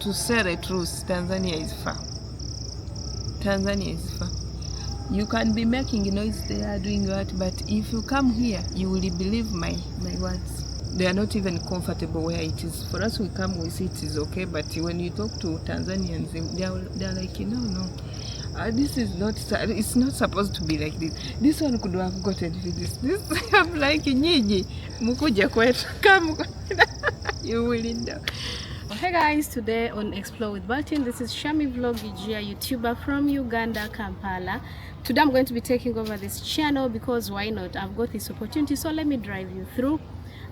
to say the truth, Tanzania is far. Tanzania is far. You can be making noise there, doing what, but if you come here, you will believe my words. They are not even comfortable where it is. For us, we come, we see it is okay, but when you talk to Tanzanians, they are like, no. This is not, it's not supposed to be like this. This one could have gotten this. I'm like, nyinyi, mukuja kwetu, come. You will know. Hey guys, today on Explore with Baltin, this is Shami Vlog, a YouTuber from Uganda, Kampala. Today I'm going to be taking over this channel because why not? I've got this opportunity, so let me drive you through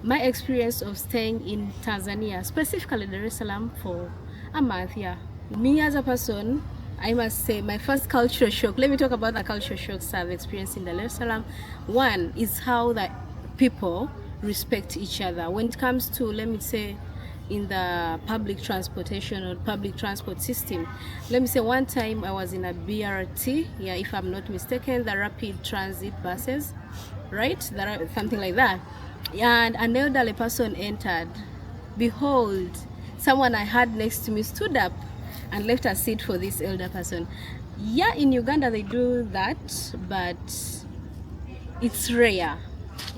my experience of staying in Tanzania, specifically Dar es Salaam, for a month. Yeah, me as a person, I must say my first cultural shock. Let me talk about the cultural shocks I've experienced in Dar es Salaam. One is how the people respect each other when it comes to, let me say, in the public transportation or public transport system. Let me say, one time I was in a BRT, yeah, if I'm not mistaken, the rapid transit buses, right? Something like that. And an elderly person entered. Behold, someone I had next to me stood up and left a seat for this elder person. Yeah, in Uganda they do that, but it's rare.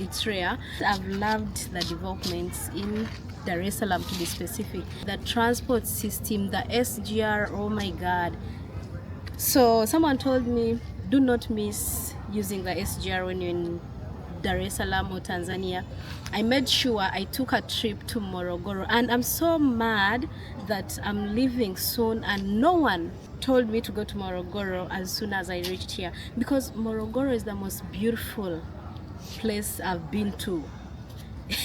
It's rare. I've loved the developments in Dar es Salaam, to be specific. The transport system, the SGR, oh my God. So someone told me, do not miss using the SGR when you're in Dar es Salaam or Tanzania. I made sure I took a trip to Morogoro, and I'm so mad that I'm leaving soon and no one told me to go to Morogoro as soon as I reached here, because Morogoro is the most beautiful place I've been to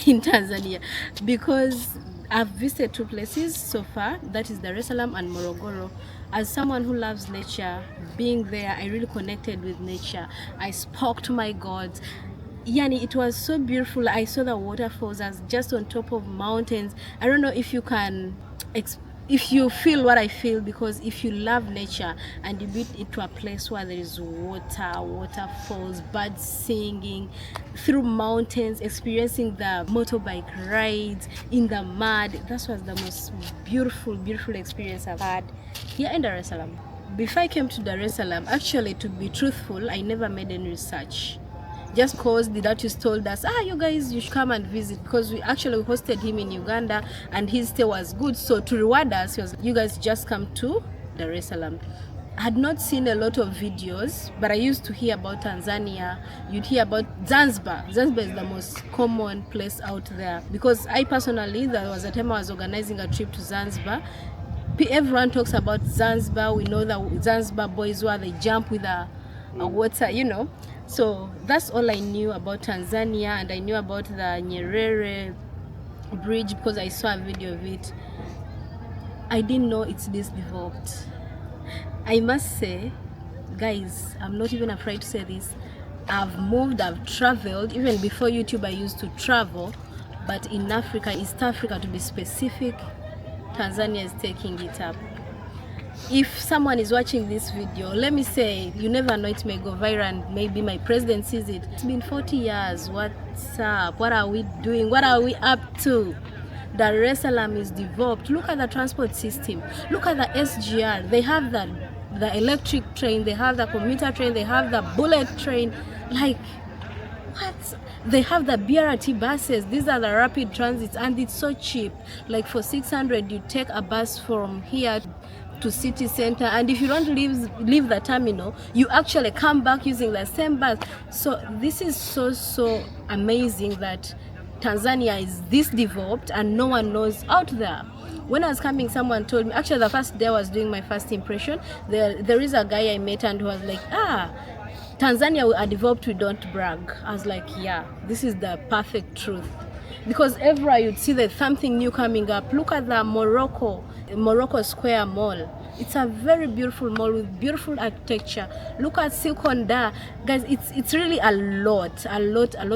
in Tanzania, because I've visited two places so far, that is Dar es Salaam and Morogoro. As someone who loves nature, being there, I really connected with nature. I spoke to my gods. Yani, it was so beautiful. I saw the waterfalls. I was just on top of mountains. I don't know if you can if you feel what I feel, because if you love nature and you be into a place where there is waterfalls, birds singing, through mountains, experiencing the motorbike rides in the mud, that was the most beautiful experience I've had here in Dar es Salaam. Before I came to Dar es Salaam, actually, to be truthful, I never made any research. Just because the Dutchies told us, you guys, you should come and visit, because we actually hosted him in Uganda and his stay was good. So to reward us, he was, you guys just come to Dar es Salaam. I had not seen a lot of videos, but I used to hear about Tanzania. You'd hear about Zanzibar. Zanzibar is the most common place out there, because I personally, there was a time I was organizing a trip to Zanzibar. Everyone talks about Zanzibar. We know the Zanzibar boys where they jump with a water, you know. So that's all I knew about Tanzania, and I knew about the Nyerere bridge because I saw a video of it. I didn't know it's this developed. I must say, guys, I'm not even afraid to say this. I've moved, I've traveled. Even before YouTube, I used to travel. But in Africa, East Africa to be specific, Tanzania is taking it up. If someone is watching this video, let me say, you never know, it may go viral and maybe my president sees it. It's been 40 years. What's up? What are we doing? What are we up to? Dar es Salaam is developed. Look at the transport system. Look at the SGR. They have the electric train. They have the commuter train. They have the bullet train. Like, what? They have the BRT buses. These are the rapid transits, and it's so cheap. Like for 600, you take a bus from here to city center, and if you don't leave the terminal, you actually come back using the same bus. So this is so amazing that Tanzania is this developed and no one knows out there. When I was coming, someone told me, actually the first day I was doing my first impression, there is a guy I met and who was like, Tanzania, we are developed, we don't brag. I was like, yeah, this is the perfect truth. Because everywhere you'd see there's something new coming up. Look at the Morocco Square Mall. It's a very beautiful mall with beautiful architecture. Look at Sekonda. Guys, it's really a lot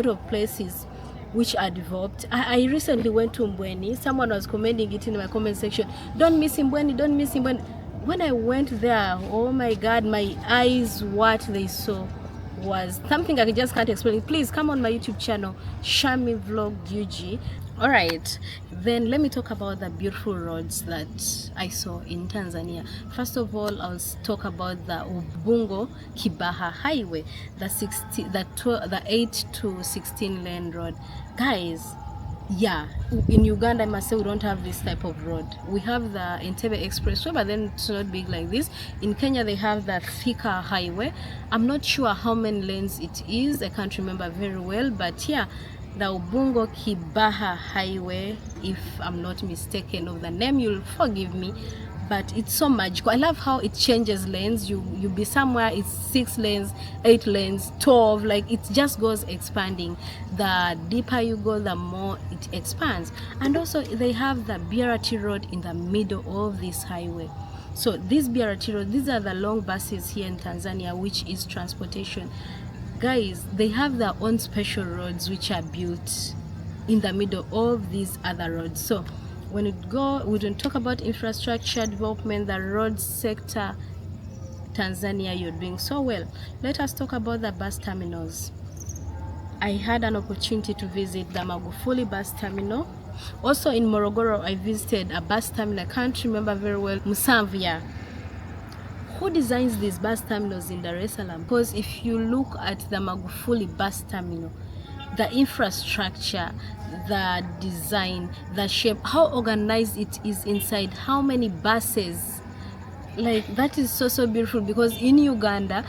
of places which are developed. I recently went to Mbweni. Someone was commenting it in my comment section. Don't miss Mbweni, don't miss Mbweni. When I went there, oh my God, my eyes, what they saw was something I just can't explain. Please come on my YouTube channel, Shami Vlog UG. All right, then let me talk about the beautiful roads that I saw in Tanzania. First of all, I'll talk about the Ubungo Kibaha Highway, the 8 to 16 lane road. Guys, yeah, in Uganda I must say we don't have this type of road. We have the Entebbe Expressway, but then it's not big like this. In Kenya they have the Thika Highway. I'm not sure how many lanes it is, I can't remember very well, but yeah, the Ubungo Kibaha Highway, if I'm not mistaken of the name, you'll forgive me, but it's so magical. I love how it changes lanes. You be somewhere, it's 6 lanes, 8 lanes, 12, like it just goes expanding. The deeper you go, the more it expands. And also they have the BRT road in the middle of this highway. So this BRT road, these are the long buses here in Tanzania, which is transportation. Guys, they have their own special roads which are built in the middle of these other roads. So when we don't talk about infrastructure development, the road sector, Tanzania, you're doing so well. Let us talk about the bus terminals. I had an opportunity to visit the Magufuli bus terminal. Also in Morogoro, I visited a bus terminal, I can't remember very well, Musamvya. Who designs these bus terminals in Dar es Salaam? Because if you look at the Magufuli bus terminal, the infrastructure, the design, the shape, how organized it is inside, how many buses, like that is so beautiful. Because in Uganda,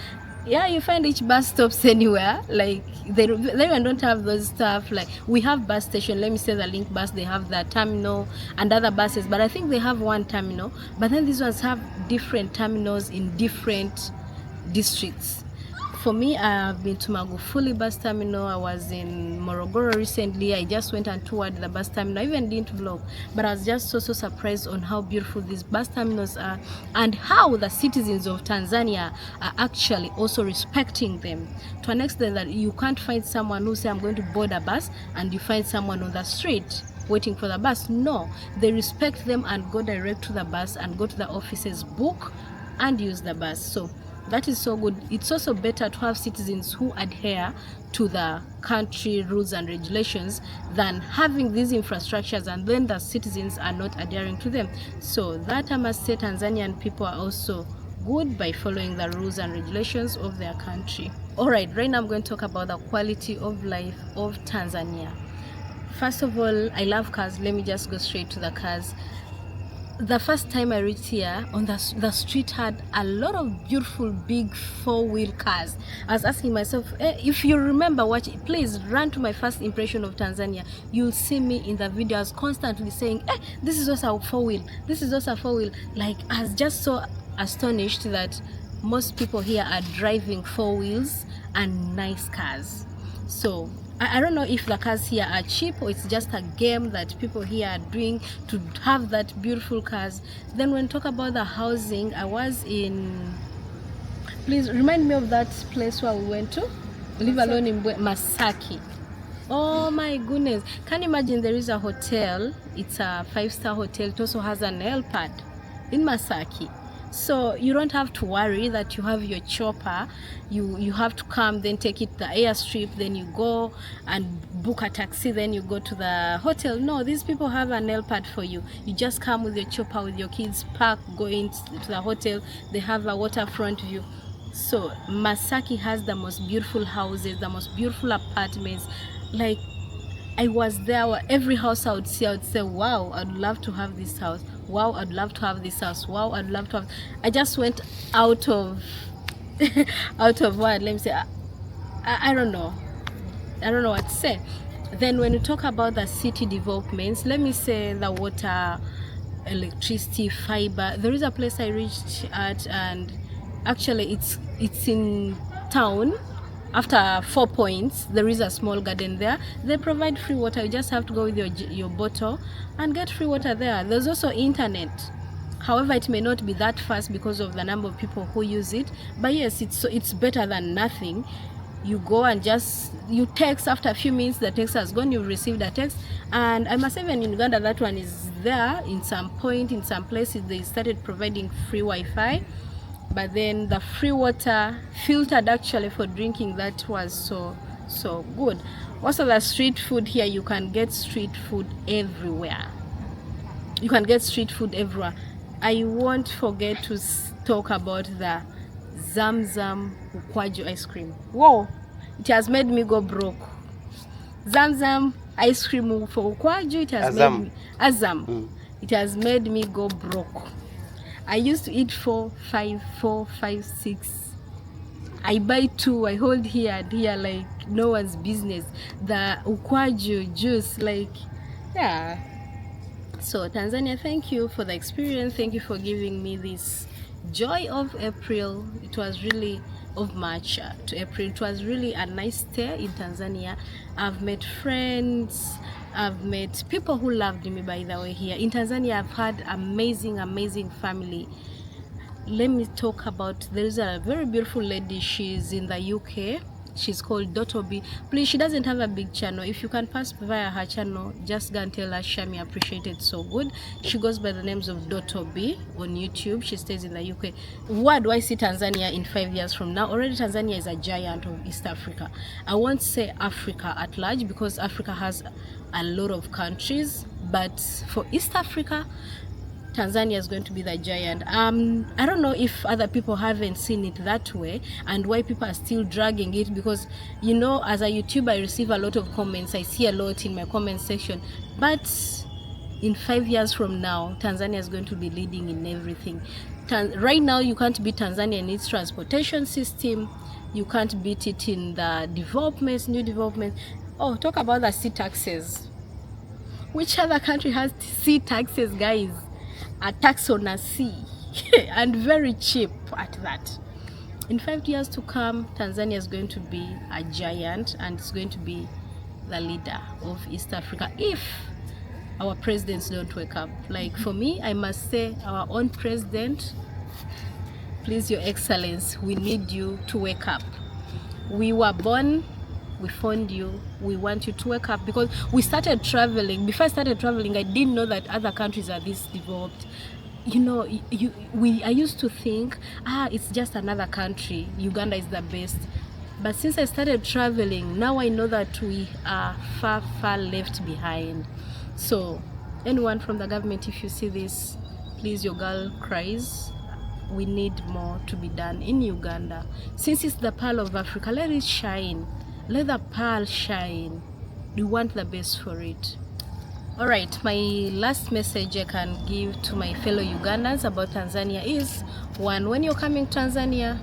yeah, you find each bus stops anywhere, like they don't have those stuff. Like we have bus station, let me say the Link bus, they have the terminal and other buses, but I think they have one terminal, but then these ones have different terminals in different districts. For me, I've been to Magufuli bus terminal. I was in Morogoro recently. I just went and toured the bus terminal. I even didn't vlog, but I was just so surprised on how beautiful these bus terminals are and how the citizens of Tanzania are actually also respecting them to an extent that you can't find someone who say I'm going to board a bus and you find someone on the street waiting for the bus. No, they respect them and go direct to the bus and go to the offices, book and use the bus. So that is so good. It's also better to have citizens who adhere to the country rules and regulations than having these infrastructures and then the citizens are not adhering to them. So that I must say, Tanzanian people are also good by following the rules and regulations of their country. Alright, right now I'm going to talk about the quality of life of Tanzania. First of all, I love cars. Let me just go straight to the cars. The first time I reached here, on the street had a lot of beautiful big 4-wheel cars. I was asking myself, if you remember watching, please run to my first impression of Tanzania. You'll see me in the videos constantly saying, this is also a 4-wheel, this is also a 4-wheel. Like, I was just so astonished that most people here are driving 4 wheels and nice cars. So I don't know if the cars here are cheap or it's just a game that people here are doing to have that beautiful cars. Then when talk about the housing, I was in, please remind me of that place where we went to, leave alone in Masaki. Oh my goodness, can you imagine? There is a hotel, it's a 5-star hotel, it also has an helipad in Masaki. So you don't have to worry that you have your chopper, you have to come, then take it to the airstrip, then you go and book a taxi, then you go to the hotel. No, these people have an helipad for you. You just come with your chopper, with your kids, park, go into the hotel. They have a waterfront view. So Masaki has the most beautiful houses, the most beautiful apartments. Like, I was there, every house I would see, I would say, wow, I'd love to have this house. Wow, I'd love to have this house. Wow, I'd love to have. I just went out of what, let me say, I don't know what to say. Then when you talk about the city developments, let me say the water, electricity, fiber. There is a place I reached at, and actually it's in town. After 4 points, there is a small garden there. They provide free water. You just have to go with your bottle and get free water there. There's also internet. However, it may not be that fast because of the number of people who use it. But yes, it's better than nothing. You go and you text. After a few minutes, the text has gone. You've received a text. And I must say, even in Uganda, that one is there. In some places, they started providing free Wi-Fi. But then the free water filtered actually for drinking, that was so So good. Also, the street food here, you can get street food everywhere. You can get street food everywhere. I won't forget to talk about the Zamzam Ukwaju ice cream. Whoa, it has made me go broke. Zamzam ice cream for Ukwaju, it has made me Azam. It has made me go broke. I used to eat 4, 5, 6. I buy 2, I hold here and here like no one's business. The Ukwaju juice, like, yeah. So Tanzania, thank you for the experience. Thank you for giving me this joy of April. It was really of March to April. It was really a nice stay in Tanzania. I've met friends, I've met people who loved me, by the way. Here in Tanzania, I've had amazing family. Let me talk about, there's a very beautiful lady. She's in the UK. She's called Dotobi. Please, she doesn't have a big channel. If you can pass via her channel, just go and tell her Shami appreciated so good. She goes by the names of Dotobi on YouTube. She stays in the UK. Where do I see Tanzania in 5 years from now? Already Tanzania is a giant of East Africa. I won't say Africa at large because Africa has a lot of countries, but for East Africa, Tanzania is going to be the giant. I don't know if other people haven't seen it that way and why people are still dragging it, because, you know, as a YouTuber, I receive a lot of comments. I see a lot in my comment section. But in 5 years from now, Tanzania is going to be leading in everything. Right now, you can't beat Tanzania in its transportation system. You can't beat it in the developments, new developments. Oh, talk about the sea taxes. Which other country has sea taxes, guys? A tax on a sea and very cheap at that. In 5 years to come, Tanzania is going to be a giant and it's going to be the leader of East Africa if our presidents don't wake up. Like, for me, I must say, our own president, please, Your Excellency, we need you to wake up. We were born, we found you, we want you to wake up, because we started traveling. Before I started traveling, I didn't know that other countries are this developed. You know, I used to think, it's just another country, Uganda is the best. But since I started traveling, now I know that we are far left behind. So anyone from the government, if you see this, please, your girl cries. We need more to be done in Uganda. Since it's the pearl of Africa, let it shine. Let the pearl shine. We want the best for it. All right, my last message I can give to my fellow Ugandans about Tanzania is, one, when you're coming to Tanzania,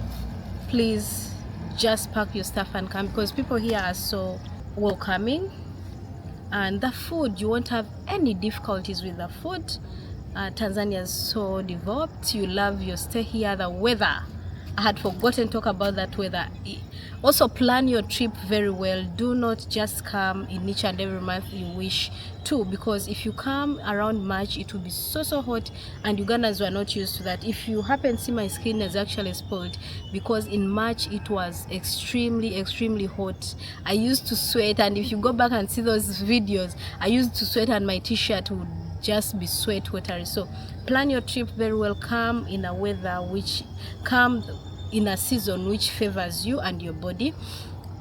please just pack your stuff and come, because people here are so welcoming. And the food, you won't have any difficulties with the food. Tanzania is so developed. You love your stay here. The weather, I had forgotten to talk about that weather. Also, plan your trip very well. Do not just come in each and every month you wish to, because if you come around March, it will be so hot, and Ugandans were not used to that. If you happen to see, my skin is actually spoiled because in March it was extremely hot. I used to sweat, and if you go back and see those videos, I used to sweat and my t-shirt would just be sweat watery. So plan your trip very well. Come in a weather which come in a season which favors you and your body.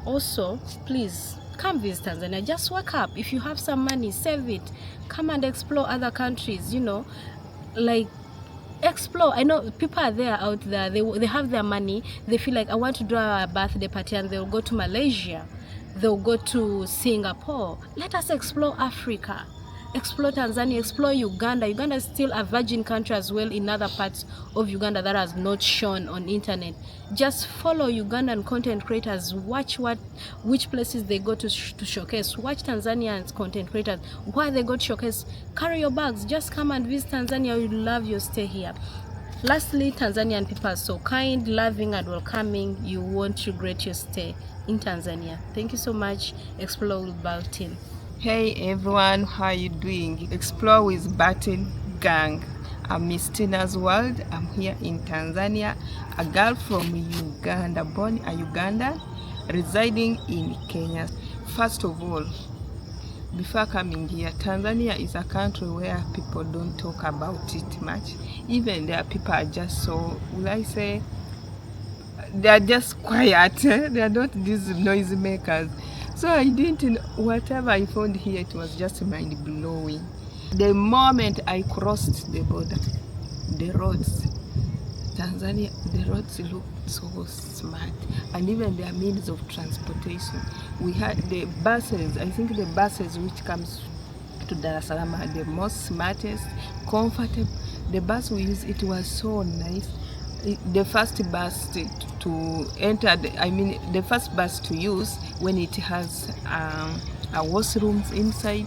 Also, please come visit Tanzania. Just wake up. If you have some money, save it. Come and explore other countries, you know, like explore. I know people are there out there, they have their money, they feel like, I want to do a birthday party, and they'll go to Malaysia, they'll go to Singapore. Let us explore Africa. Explore Tanzania, explore Uganda. Uganda is still a virgin country as well in other parts of Uganda that has not shown on internet. Just follow Ugandan content creators, watch which places they go to showcase. Watch Tanzanian content creators, why they go to showcase. Carry your bags, just come and visit Tanzania. You love your stay here. Lastly, Tanzanian people are so kind, loving and welcoming. You won't regret your stay in Tanzania. Thank you so much. Explore with Baltin. Hey everyone, how are you doing? Explore with Batten Gang. I'm Miss Tina's World. I'm here in Tanzania, a girl from Uganda, born a Ugandan, residing in Kenya. First of all, before coming here, Tanzania is a country where people don't talk about it much. Even there, people are just so, will I say, they are just quiet. They are not these noise makers. So I didn't know, whatever I found here, it was just mind-blowing. The moment I crossed the border, the roads, Tanzania, the roads looked so smart, and even their means of transportation. We had the buses, I think the buses which comes to Dar es Salaam are the most smartest, comfortable. The bus we used, it was so nice. The first bus to enter, the first bus to use when it has a washrooms inside.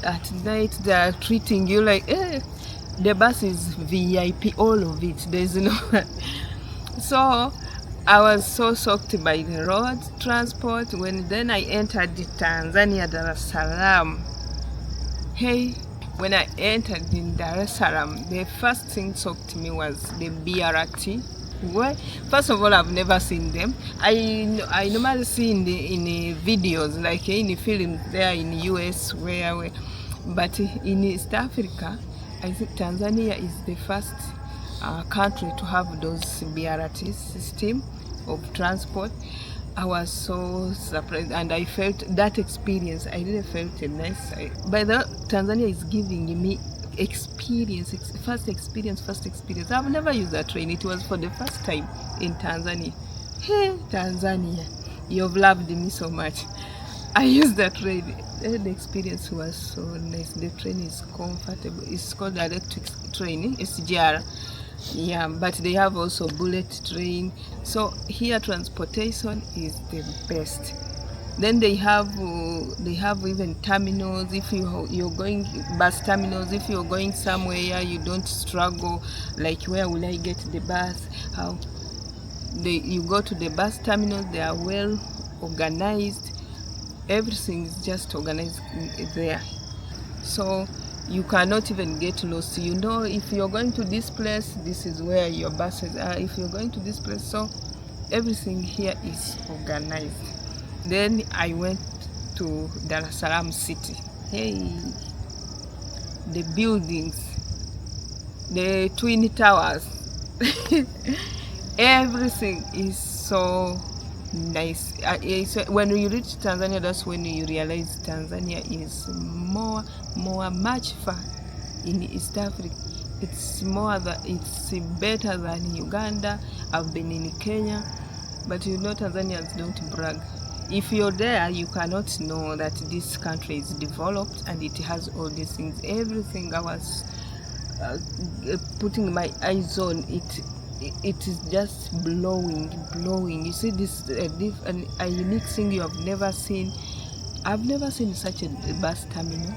At night they are treating you like, the bus is VIP, all of it. There's no. So I was so shocked by the road transport. When then I entered Tanzania, Dar es Salaam. Hey, when I entered in Dar es Salaam, the first thing shocked me was the BRT. Well, first of all, I've never seen them. I normally see in the videos, like in the film there in the US, but in East Africa, I think Tanzania is the first country to have those BRT system of transport. I was so surprised, and I felt that experience. I really felt nice. By the Tanzania is giving me first experience. I've never used a train. It was for the first time in Tanzania. Hey, Tanzania, you've loved me so much. I used the train. The experience was so nice. The train is comfortable. It's called electric train. It's SGR. Yeah, but they have also bullet train. So here transportation is the best. Then they have even terminals. If you're going bus terminals, if you're going somewhere you don't struggle like where will I get the bus? You go to the bus terminals. They are well organized. Everything is just organized there. So you cannot even get lost. You know, if you're going to this place, this is where your buses are. If you're going to this place, so everything here is organized. Then I went to Dar es Salaam city. Hey, the buildings, the twin towers, everything is so nice. When you reach Tanzania, that's when you realize Tanzania is much far in East Africa. It's better than Uganda. I've been in Kenya, but you know Tanzanians don't brag. If you're there, you cannot know that this country is developed and it has all these things. Everything I was putting my eyes on, it is just blowing. You see this a unique thing you have never seen. I've never seen such a bus terminal.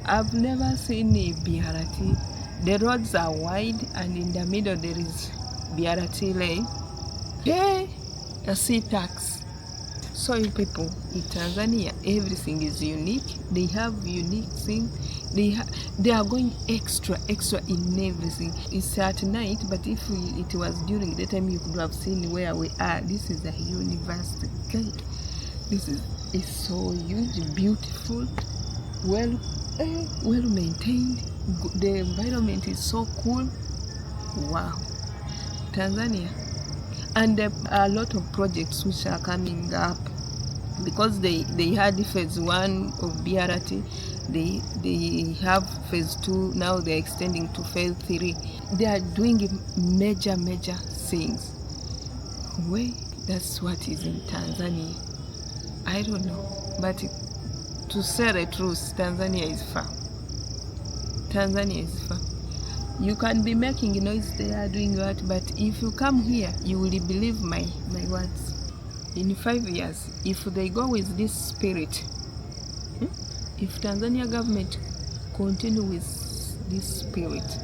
I've never seen a BRT. The roads are wide and in the middle there is BRT lane. Hey, a sea tax. So you people in Tanzania, everything is unique. They have unique things. They are going extra in everything. It's at night, but if it was during the time, you could have seen where we are. This is a university. Okay? This is so huge, beautiful, well maintained. The environment is so cool. Wow, Tanzania. And there are a lot of projects which are coming up because they had phase 1 of BRT. They have phase 2 now. They're extending to phase 3. They are doing major things. Wait, that's what is in Tanzania. I don't know, but to say the truth, Tanzania is far. You can be making noise there, doing what, but if you come here, you will believe my words. In 5 years, if they go with this spirit, if Tanzania government continue with this spirit,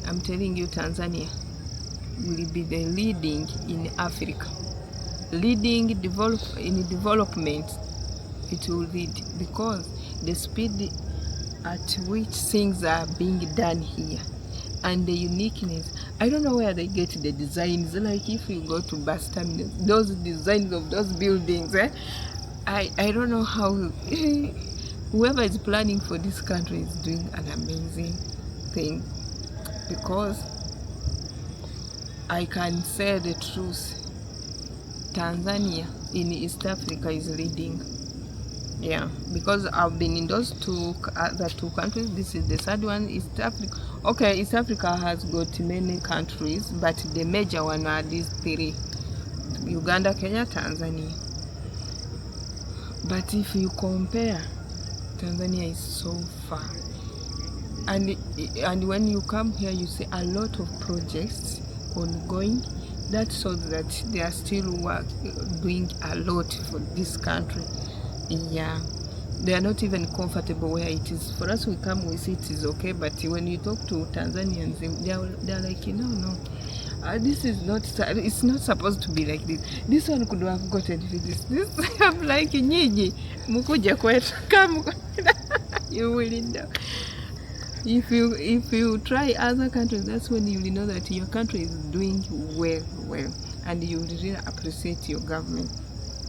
I'm telling you, Tanzania will be the leading in Africa. Leading in development, it will lead because the speed at which things are being done here and the uniqueness. I don't know where they get the designs. Like if you go to bus terminals, those designs of those buildings, I don't know how. Whoever is planning for this country is doing an amazing thing, because I can say the truth, Tanzania in East Africa is leading. Yeah, because I've been in those other two countries. This is the third one, East Africa. Okay, East Africa has got many countries, but the major one are these three: Uganda, Kenya, Tanzania. But if you compare, Tanzania is so far. And when you come here, you see a lot of projects ongoing. That shows that they are still doing a lot for this country. Yeah, they are not even comfortable where it is. For us, we come, we see it is okay, but when you talk to Tanzanians, they are like, no, this is not. It's not supposed to be like this. This one could have gotten this. I'm like, nyinyi mukuje kwetu, come. You will know. If you try other countries, that's when you will know that your country is doing well, and you will really appreciate your government.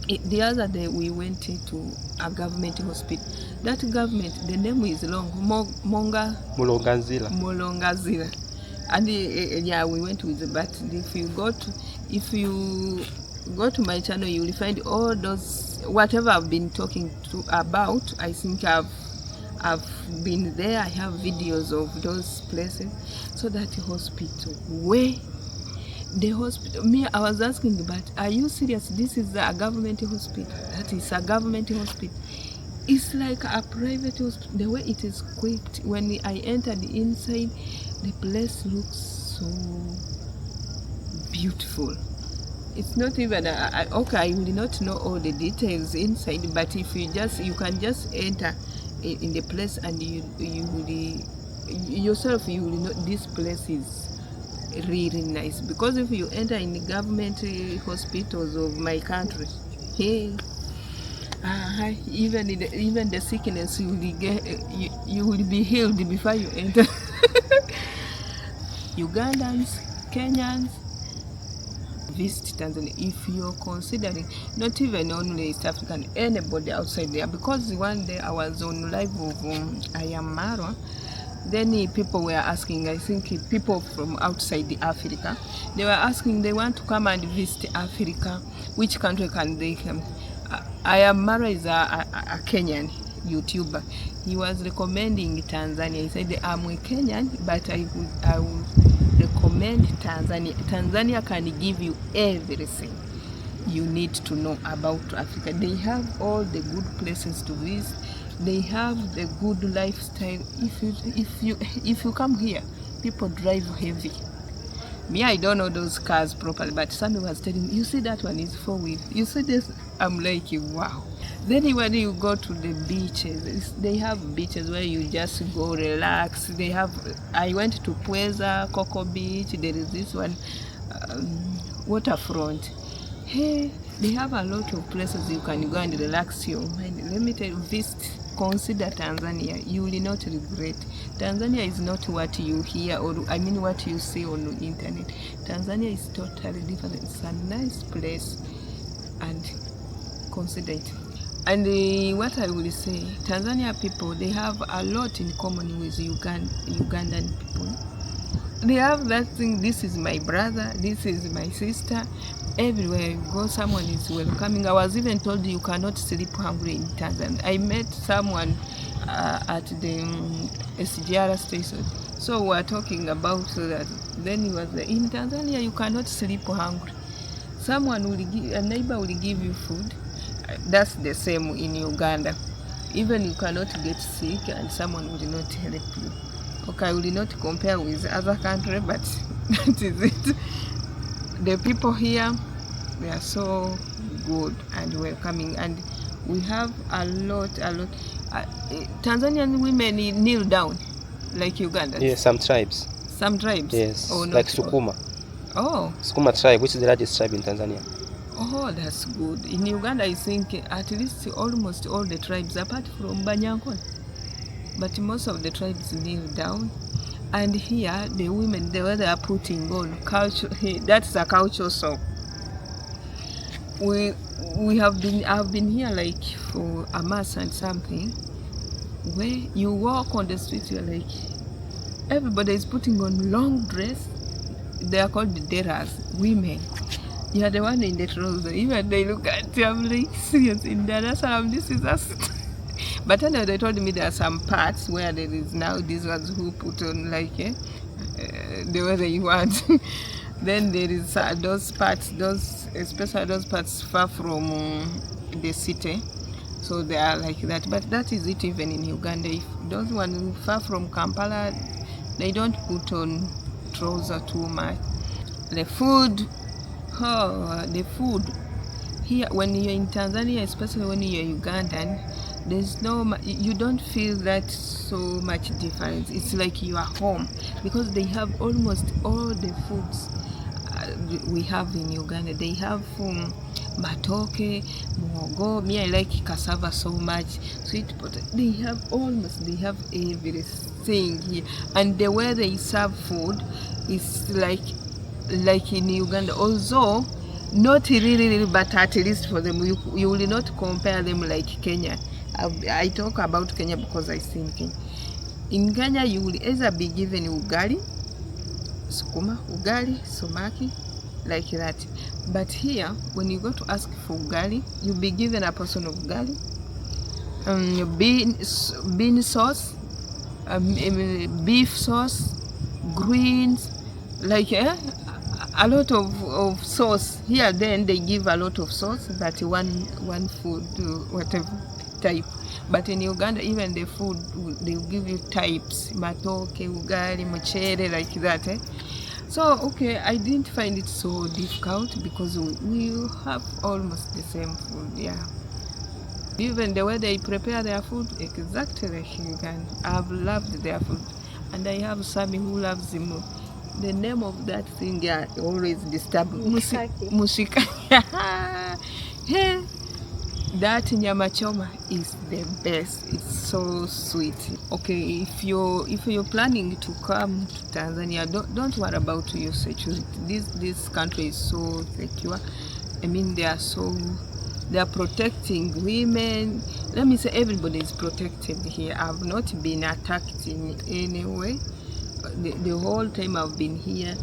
The other day we went to a government hospital. That government, the name is long, Mulongazila. And yeah, we went with the but if you go to my channel, you will find all those whatever I've been talking about. I think I've been there. I have videos of those places. So that hospital, where the hospital, I was asking, but are you serious? This is a government hospital. That is a government hospital. It's like a private hospital. The way it is equipped, when I entered inside, the place looks so beautiful. It's not even okay, I will not know all the details inside, but if you can just enter in the place, and you will know this place is really nice. Because if you enter in the government hospitals of my country, hey, even the sickness you will be healed before you enter. Ugandans, Kenyans, visit Tanzania if you're considering, not even only East African, anybody outside there. Because one day I was on live of I Am Marwa, then people were asking, I think people from outside Africa, they were asking, they want to come and visit Africa, which country can they come? I Am Marwa is a Kenyan YouTuber. He was recommending Tanzania. He said, I'm a Kenyan, but I would recommend Tanzania. Tanzania can give you everything you need to know about Africa. They have all the good places to visit. They have the good lifestyle. If you come here, people drive heavy. Me, I don't know those cars properly, but somebody was telling me, you see that one is 4-wheel. You see this? I'm like, wow. Then when you go to the beaches, they have beaches where you just go relax. I went to Pweza, Coco Beach. There is this one, waterfront. Hey, they have a lot of places you can go and relax your mind. Let me tell you, consider Tanzania. You will not regret. Tanzania is not what you hear, or what you see on the internet. Tanzania is totally different. It's a nice place, and consider it. And what I will say, Tanzania people, they have a lot in common with Ugandan people. They have that thing, this is my brother, this is my sister. Everywhere you go, someone is welcoming. I was even told you cannot sleep hungry in Tanzania. I met someone at the SGR station. So we were talking about that. Then he was like, in Tanzania you cannot sleep hungry. A neighbor will give you food. That's the same in Uganda. Even you cannot get sick and someone will not help you. Okay, I will not compare with other countries, but that is it. The people here, they are so good and welcoming, and we have a lot. Tanzanian women kneel down like Ugandans. Yeah, some tribes. Some tribes? Yes, like Sukuma. Oh. Sukuma tribe, which is the largest tribe in Tanzania. Oh, that's good. In Uganda, I think at least almost all the tribes, apart from Banyankole, but most of the tribes kneel down. And here, the women, the way they are putting on culture, that's a culture song. I've been here like for a month and something, where you walk on the street, you're like, everybody is putting on long dress. They are called deras, women. You are the one in the trouser. Even they look at you, I'm like, serious, in Dar es Salaam, this is us. But anyway, they told me there are some parts where there is now these ones who put on like the way they want. Then there is those parts, especially those parts far from the city. So they are like that. But that is it even in Uganda. If those ones far from Kampala, they don't put on trouser too much. The food, the food here when you're in Tanzania, especially when you're Ugandan, there's you don't feel that so much difference. It's like you are home because they have almost all the foods we have in Uganda. They have matoke, muhogo. Me, I like cassava so much. Sweet potato. They have everything here, and the way they serve food is like in Uganda. Although not really, but at least for them, you will not compare them like Kenya. I talk about Kenya because I see in Kenya. In Kenya, you will either be given ugali, sukuma, ugali, somaki, like that. But here, when you go to ask for ugali, you'll be given a portion of ugali, bean sauce, beef sauce, greens, like a lot of sauce. Here then they give a lot of sauce, but one food, whatever type. But in Uganda, even the food, they will give you types, matoke, ugali, mchele, like that. So, okay, I didn't find it so difficult because we have almost the same food, yeah. Even the way they prepare their food, exactly like Uganda. I've loved their food. And I have Sammy who loves them. The name of that thing always disturbs me. Mushika. That nyama choma is the best. It's so sweet. Okay, if you're planning to come to Tanzania, don't worry about your security. This country is so secure. I mean, they are protecting women. Let me say everybody is protected here. I've not been attacked in any way. The whole time I've been here,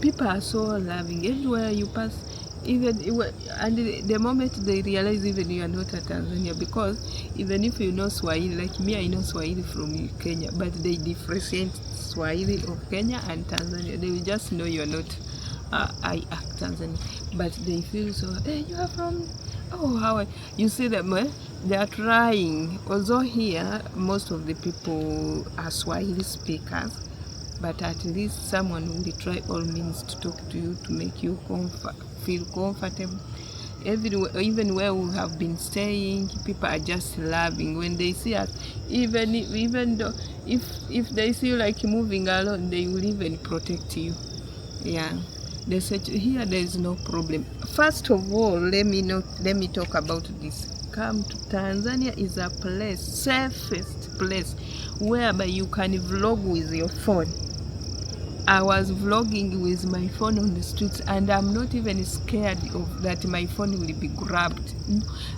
people are so loving. Everywhere you pass, and the moment they realize even you are not a Tanzania, because even if you know Swahili, like me, I know Swahili from Kenya, but they differentiate Swahili of Kenya and Tanzania. They will just know you are not Tanzania, but they feel so, hey, you are from, oh, how you see them, they are trying. Although here, most of the people are Swahili speakers, but at least someone will try all means to talk to you to make you feel comfortable. Everywhere, even where we have been staying, people are just loving when they see us. Even though if they see you like moving alone, they will even protect you. Yeah, they said here there is no problem. First of all, let me talk about this. Come to Tanzania is a place, safest place, whereby you can vlog with your phone. I was vlogging with my phone on the streets, and I'm not even scared of that my phone will be grabbed.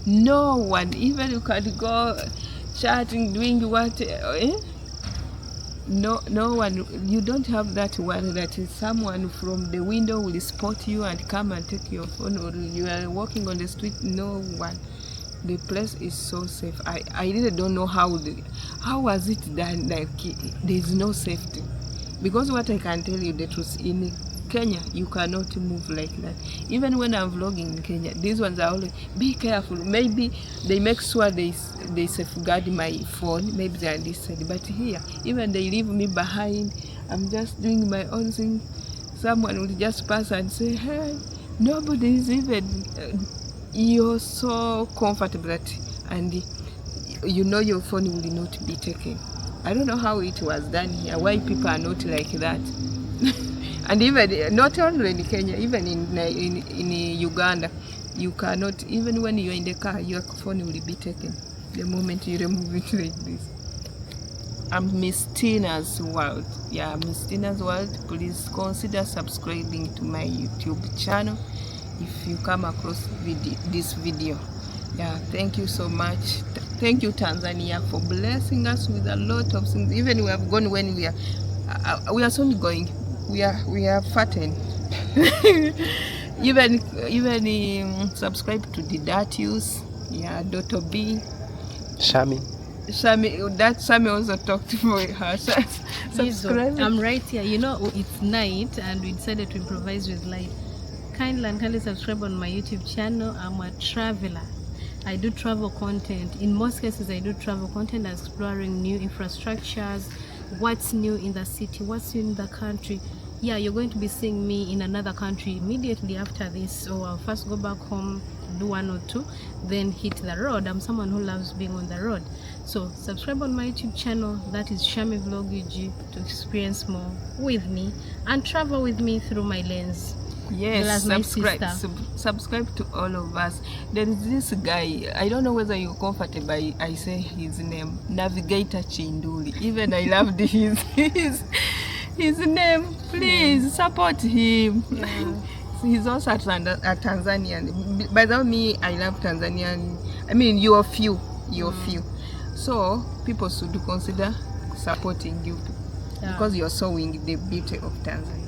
No one, even you can go chatting, doing what, no one, you don't have that worry that someone from the window will spot you and come and take your phone, or you are walking on the street. No one. The place is so safe. I really don't know how was it done, like there's no safety. Because what I can tell you the truth, in Kenya, you cannot move like that. Even when I'm vlogging in Kenya, these ones are always, be careful. Maybe they make sure they safeguard my phone. Maybe they are this side. But here, even they leave me behind. I'm just doing my own thing. Someone will just pass and say, hey, nobody is even, you're so comfortable that, and you know your phone will not be taken. I don't know how it was done here, why people are not like that. And even, not only in Kenya, even in Uganda, you cannot, even when you're in the car, your phone will be taken the moment you remove it like this. I'm Miss Tina's World. Yeah, Miss Tina's World. Please consider subscribing to my YouTube channel if you come across this video. Yeah, thank you so much. Thank you, Tanzania, for blessing us with a lot of things. Even we have gone when we are soon going. We are fattened. Even subscribe to the Datius, yeah, Dotto B. Shami. Shami also talked for her. Subscribe. I'm right here. You know, it's night and we decided to improvise with light. Kindly subscribe on my YouTube channel. I'm a traveler. I do travel content. In most cases, I do travel content, exploring new infrastructures, what's new in the city, what's new in the country. Yeah, you're going to be seeing me in another country immediately after this. So I'll first go back home, do 1 or 2, then hit the road. I'm someone who loves being on the road. So subscribe on my YouTube channel, that is Shami Vlog UG, to experience more with me and travel with me through my lens. Yes, subscribe to all of us. There is this guy, I don't know whether you're comfortable I say his name, Navigator Chinduli. Even I loved his name. Please support him. Yeah. He's also a Tanzanian. By the way, me, I love Tanzanian. I mean, you're few. So people should consider supporting you because you're showing the beauty of Tanzania.